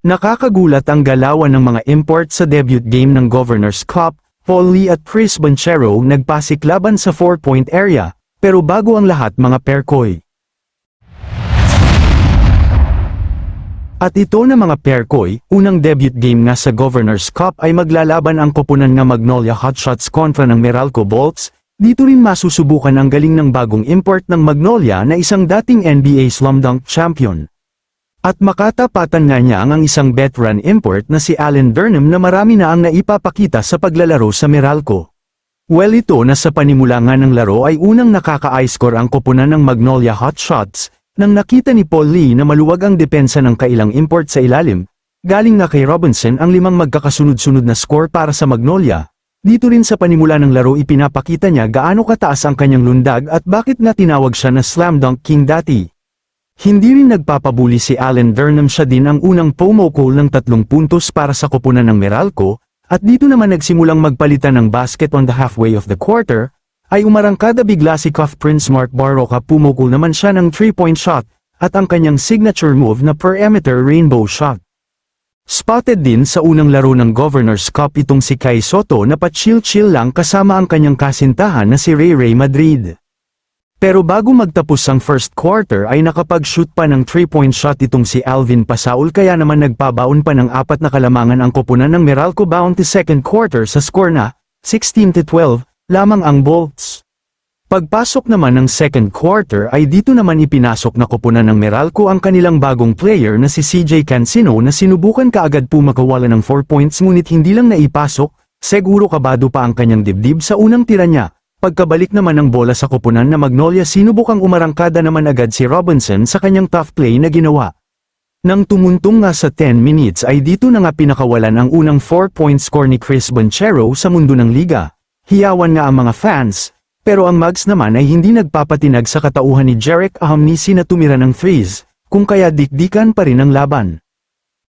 Nakakagulat ang galawan ng mga import sa debut game ng Governor's Cup. Paul Lee at Chris Bonchero nagpasiklaban sa 4-point area, pero bago ang lahat mga perkoy. At ito na mga perkoy, unang debut game nga sa Governor's Cup ay maglalaban ang koponan nga Magnolia Hotshots kontra ng Meralco Bolts. Dito rin masusubukan ang galing ng bagong import ng Magnolia na isang dating NBA Slam Dunk champion. At makatapatan nga niya ang isang veteran import na si Allen Durham na marami na ang naipapakita sa paglalaro sa Meralco. Well, ito na sa panimula nga ng laro ay unang nakaka-i-score ang koponan ng Magnolia Hotshots, nang nakita ni Paul Lee na maluwag ang depensa ng kailang import sa ilalim. Galing na kay Robinson ang 5 magkakasunod-sunod na score para sa Magnolia. Dito rin sa panimula ng laro ipinapakita niya gaano kataas ang kanyang lundag at bakit nga tinawag siya na Slam Dunk King dati. Hindi rin nagpapabuli si Allen Durham, siya din ang unang pumukol ng 3 puntos para sa koponan ng Meralco, at dito naman nagsimulang magpalitan ng basket on the halfway of the quarter, ay umarangkada bigla si Cuff Prince Mark Barroca, pumukol naman siya ng 3-point shot, at ang kanyang signature move na perimeter rainbow shot. Spotted din sa unang laro ng Governor's Cup itong si Kai Soto na pa-chill-chill lang kasama ang kanyang kasintahan na si Ray Madrid. Pero bago magtapos ang first quarter ay nakapag-shoot pa ng 3-point shot itong si Alvin Pasaul, kaya naman nagpabaon pa ng 4 na kalamangan ang koponan ng Meralco bounty second quarter sa score na 16-12 lamang ang Bolts. Pagpasok naman ng second quarter ay dito naman ipinasok na koponan ng Meralco ang kanilang bagong player na si CJ Cancino na sinubukan kaagad pumakawala ng 4 points ngunit hindi lang naipasok, siguro kabado pa ang kanyang dibdib sa unang tira niya. Pagkabalik naman ng bola sa koponan na Magnolia, sinubukang umarangkada naman agad si Robinson sa kanyang tough play na ginawa. Nang tumuntong nga sa 10 minutes ay dito na nga pinakawalan ang unang 4-point score ni Chris Bonchero sa mundo ng liga. Hiyawan nga ang mga fans, pero ang Mags naman ay hindi nagpapatinag sa katauhan ni Jarek Ahamnisi na tumira ng threes, kung kaya dikdikan pa rin ang laban.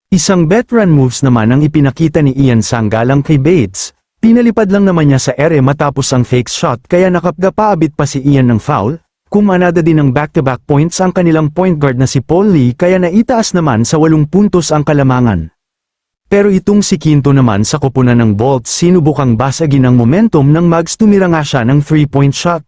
Isang veteran moves naman ang ipinakita ni Ian Sanggalang kay Bates. Pinalipad lang naman niya sa ere matapos ang fake shot, kaya nakapgapaabit pa si Ian ng foul. Kumanada din ng back-to-back points ang kanilang point guard na si Paul Lee, kaya naitaas naman sa 8 puntos ang kalamangan. Pero itong si Quinto naman sa koponan ng Bolts sinubukang basagin ang momentum ng Mags, tumira nga siya ng 3-point shot.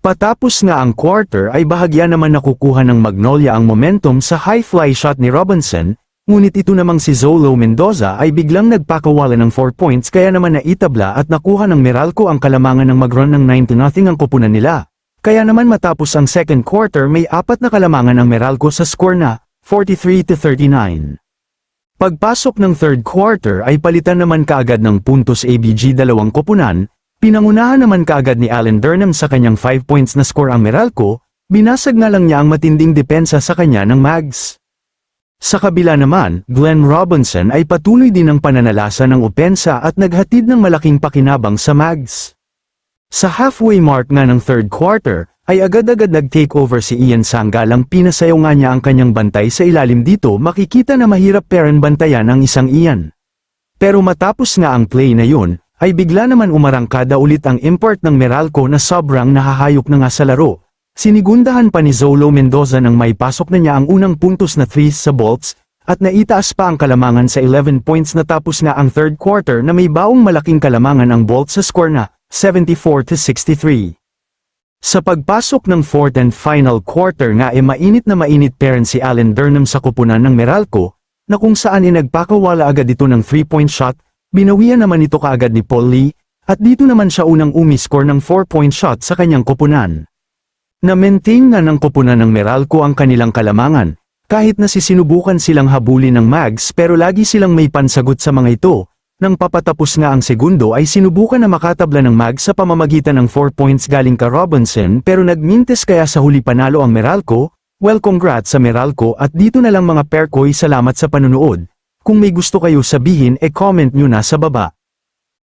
Patapos nga ang quarter ay bahagya naman nakukuha ng Magnolia ang momentum sa high fly shot ni Robinson. Ngunit ito namang si Zolo Mendoza ay biglang nagpakawala ng 4 points, kaya naman naitabla at nakuha ng Meralco ang kalamangan ng mag-run ng 9-0 ang koponan nila. Kaya naman matapos ang second quarter may 4 na kalamangan ang Meralco sa score na 43-39. Pagpasok ng third quarter ay palitan naman kaagad ng puntos ABG dalawang koponan, pinangunahan naman kaagad ni Allen Durham sa kanyang 5 points na score ang Meralco, binasag na lang niya ang matinding depensa sa kanya ng Mags. Sa kabila naman, Glenn Robinson ay patuloy din ang pananalasa ng opensa at naghatid ng malaking pakinabang sa Mags. Sa halfway mark nga ng third quarter, ay agad-agad nag-takeover si Ian Sanggalang, pinasayaw nga niya ang kanyang bantay sa ilalim. Dito makikita na mahirap peren bantayan ang isang Ian. Pero matapos nga ang play na yun, ay bigla naman umarangkada ulit ang import ng Meralco na sobrang nahahayok na nga sa laro. Sinigundahan pa ni Zolo Mendoza nang may pasok na niya ang unang puntos na threes sa Bolts, at naitaas pa ang kalamangan sa 11 points. Natapos nga ang third quarter na may baong malaking kalamangan ang Bolts sa score na 74-63. Sa pagpasok ng fourth and final quarter nga mainit na mainit pa rin si Allen Durham sa koponan ng Meralco, na kung saan nagpakawala agad ito ng 3-point shot, binawian naman ito kaagad ni Paul Lee, at dito naman siya unang umiscore ng 4-point shot sa kanyang koponan. Na-maintain nga ng koponan ng Meralco ang kanilang kalamangan, kahit na sinubukan silang habulin ng Mags, pero lagi silang may pansagot sa mga ito. Nang papatapos nga ang segundo ay sinubukan na makatabla ng Mags sa pamamagitan ng 4 points galing ka Robinson, pero nagmintes kaya sa huli panalo ang Meralco. Well, congrats sa Meralco, at dito na lang mga perkoy, salamat sa panunood. Kung may gusto kayo sabihin comment nyo na sa baba.